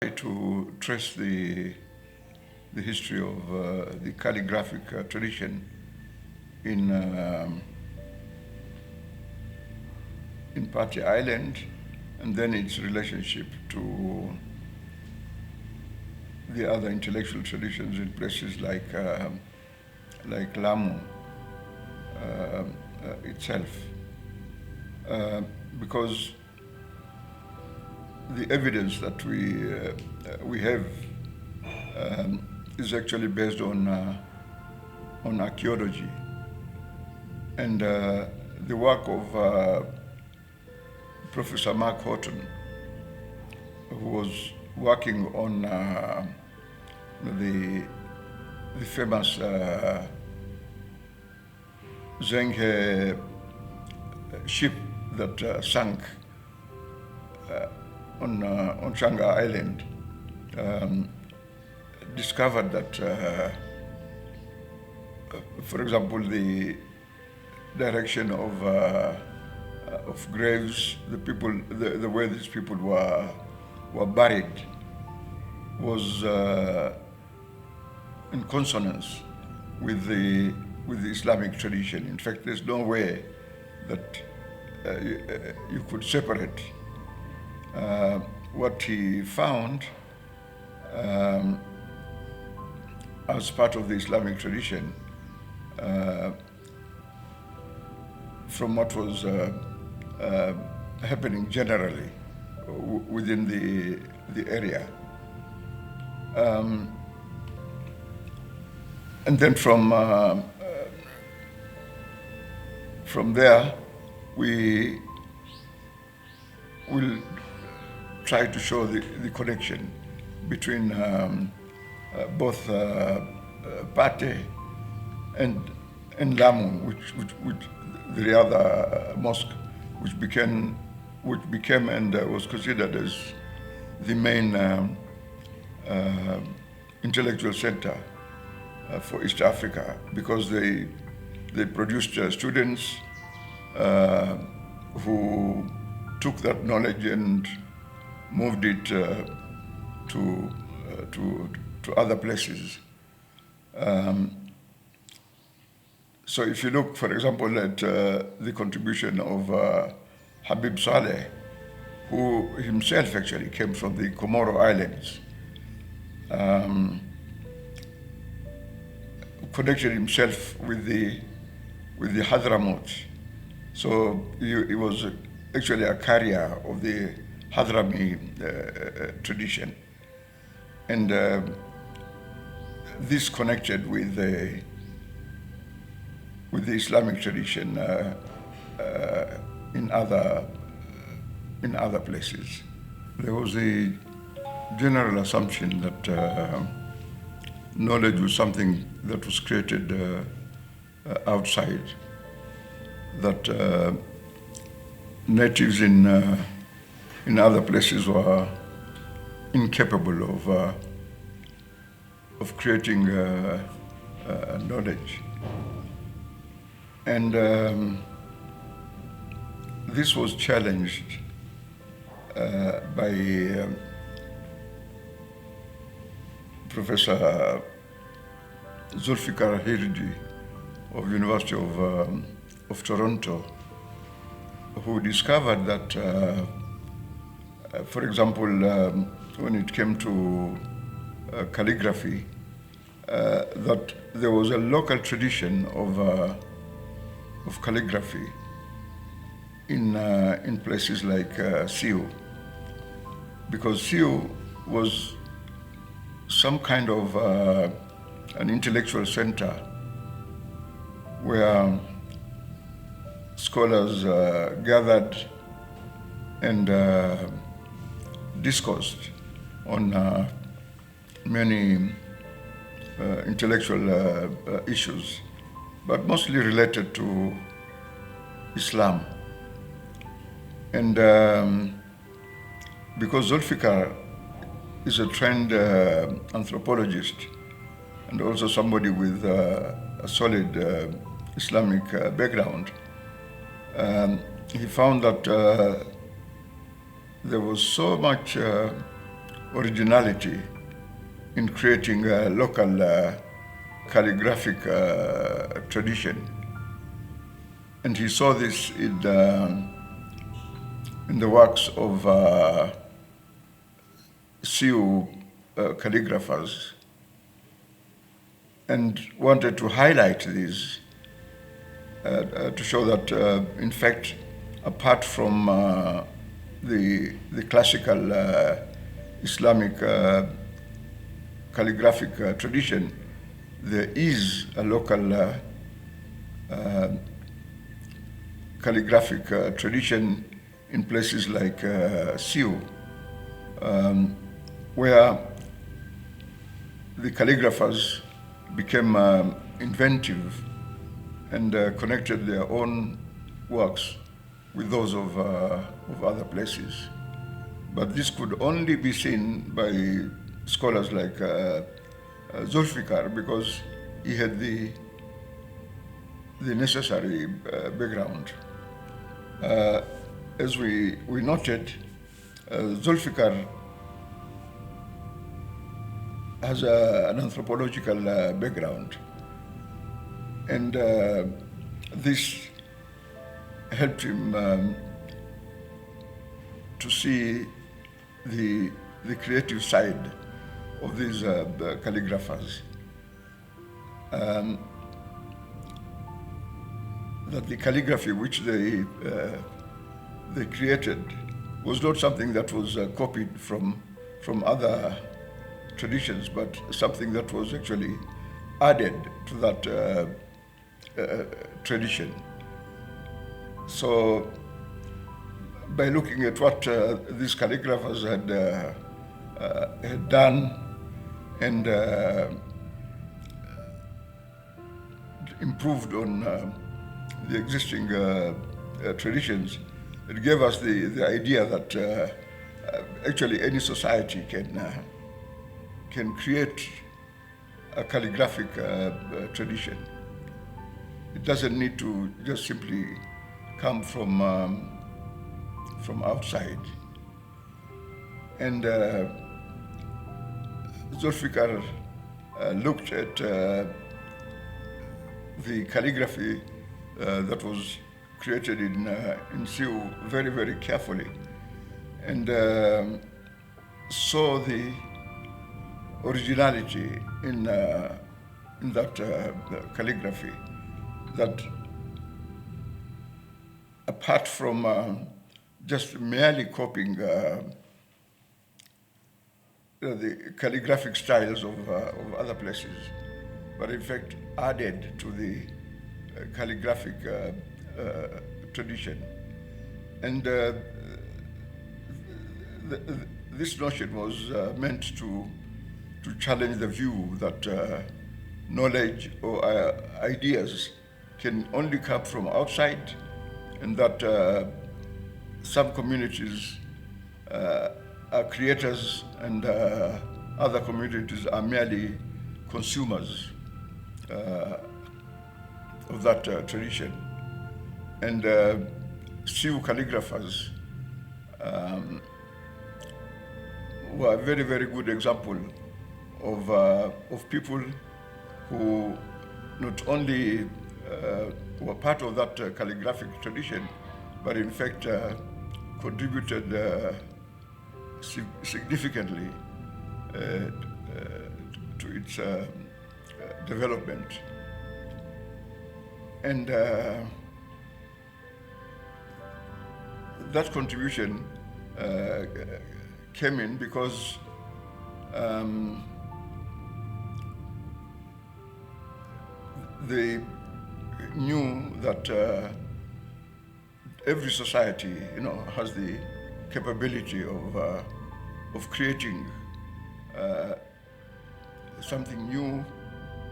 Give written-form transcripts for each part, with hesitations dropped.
to trace the history of the calligraphic tradition in Party Island, and then its relationship to the other intellectual traditions in places like Lamu itself, because the evidence that we have is actually based on archaeology, and the work of Professor Mark Horton, who was working on the famous Zenghe ship that sank on Shanghai Island, discovered that, for example, the direction of graves, the way these people were buried, was in consonance with the Islamic tradition. In fact, there's no way that you could separate what he found as part of the Islamic tradition from what was happening generally within the area. And then from there, we will try to show the connection between both Pate and Lamu, which the other mosque, which became and was considered as the main intellectual center for East Africa, because they produced students who took that knowledge and moved it to other places. So if you look, for example, at the contribution of Habib Saleh, who himself actually came from the Comoro Islands, connected himself with the Hadramaut. So he was actually a carrier of the Hadrami tradition, and this connected with the Islamic tradition in other places. There was a general assumption that knowledge was something that was created outside, that natives in other places were incapable of creating knowledge. And this was challenged by Professor Zulfikar Hirji of University of Toronto, who discovered that, for example, when it came to calligraphy, that there was a local tradition of calligraphy in places like Siyu, because Siyu was some kind of an intellectual center where scholars gathered and discussed on many intellectual issues, but mostly related to Islam. And because Zulfikar is a trained anthropologist and also somebody with a solid Islamic background, he found that there was so much originality in creating a local calligraphic tradition. And he saw this in the works of Siyu calligraphers, and wanted to highlight this to show that, in fact, apart from the classical Islamic calligraphic tradition, there is a local calligraphic tradition in places like Siyu, where the calligraphers became inventive and connected their own works with those of other places. But this could only be seen by scholars like Zulfikar, because he had the necessary background. As we noted, Zulfikar has an anthropological background, and this helped him to see the creative side of these calligraphers. That the calligraphy which they created was not something that was copied from other traditions, but something that was actually added to that tradition. So, by looking at what these calligraphers had done and improved on the existing traditions, it gave us the idea that actually any society can create a calligraphic tradition. It doesn't need to just simply come from outside. And Zulfikar looked at the calligraphy that was created in Siyu very, very carefully, and saw the originality in that calligraphy, that apart from just merely copying the calligraphic styles of other places, but in fact added to the calligraphic tradition. And this notion was meant to challenge the view that knowledge or ideas can only come from outside, and that some communities are creators and other communities are merely consumers of that tradition. And Siyu calligraphers were a very, very good example of people who not only were part of that calligraphic tradition, but in fact contributed significantly to its development. And that contribution came in because they knew that every society, has the capability of creating something new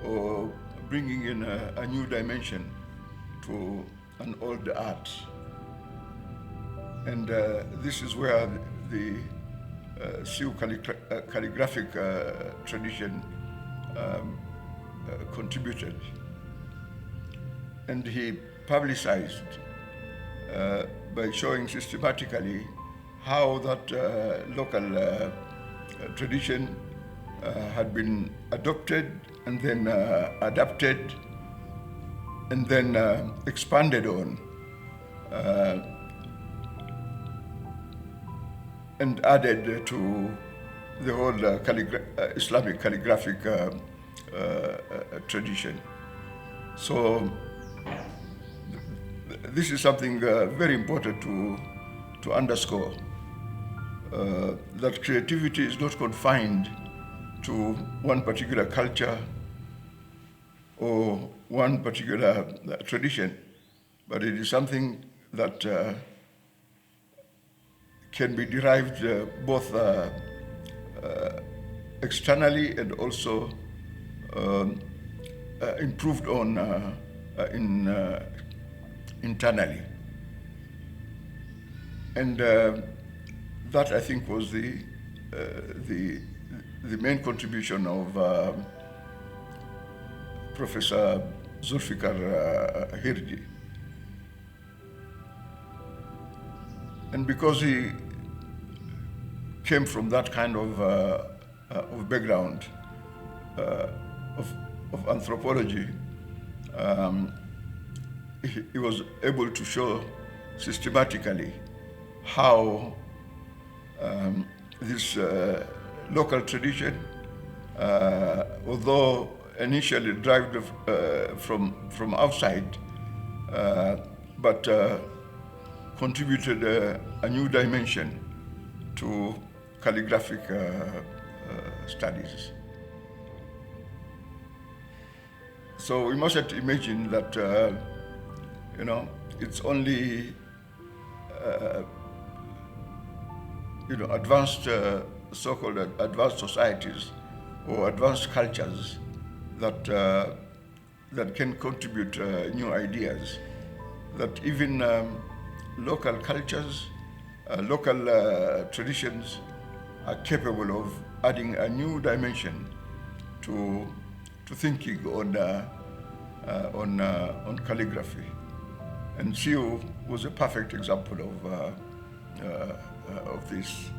or bringing in a new dimension to an old art. And this is where the Siyu calligraphic tradition contributed. And he publicized by showing systematically how that local tradition had been adopted and then adapted and then expanded on and added to the whole Islamic calligraphic tradition. So this is something very important to underscore, that creativity is not confined to one particular culture or one particular tradition, but it is something that can be derived both externally and also improved on internally. And that, I think, was the main contribution of Professor Zulfikar Hirji. And because he came from that kind of background of anthropology, he was able to show systematically how this local tradition, although initially derived from outside, but contributed a new dimension to calligraphic studies. So we mustn't imagine that, it's only, advanced, so-called advanced societies or advanced cultures that can contribute new ideas. That even local cultures, local traditions are capable of adding a new dimension to thinking on calligraphy. And Siyu was a perfect example of this.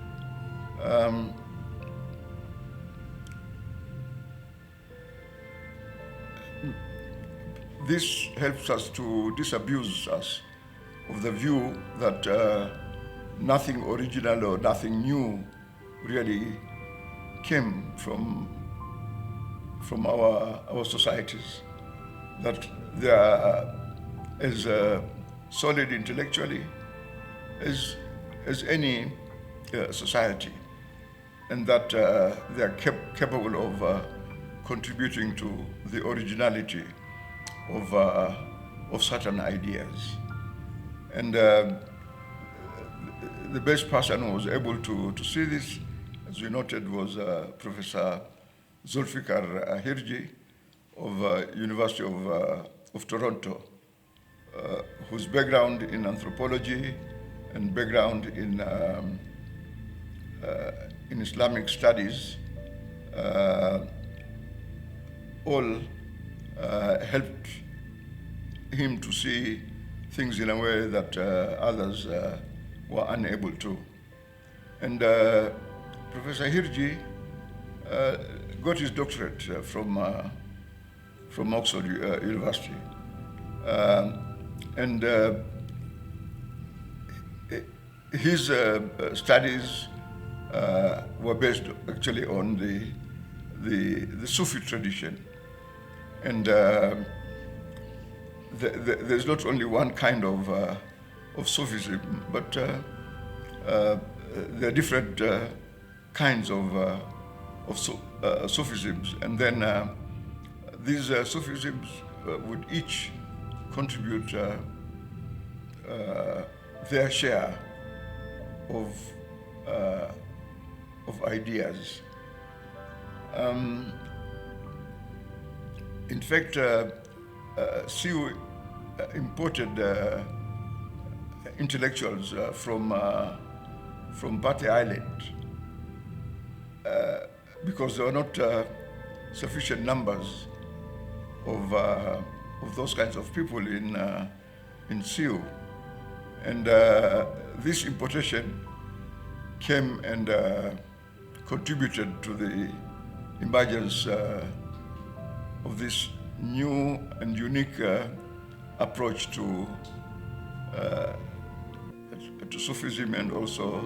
This helps us to disabuse us of the view that nothing original or nothing new really came from our societies, that they are as solid intellectually as any society, and that they are capable of contributing to the originality of certain ideas. And the best person who was able to see this, as we noted, was Professor Zulfikar Hirji of University of Toronto, whose background in anthropology and background in Islamic studies all helped him to see things in a way that others were unable to. And Professor Hirji got his doctorate from Oxford University. And his studies were based actually on the Sufi tradition. And there's not only one kind of Sufism, but there are different kinds of Sufisms. And then these Sufisms would each contribute their share of ideas. In fact, Siyu imported intellectuals from Bate Island because there were not sufficient numbers of those kinds of people in Siyu, and this importation came and contributed to the emergence of this new and unique approach to Sufism and also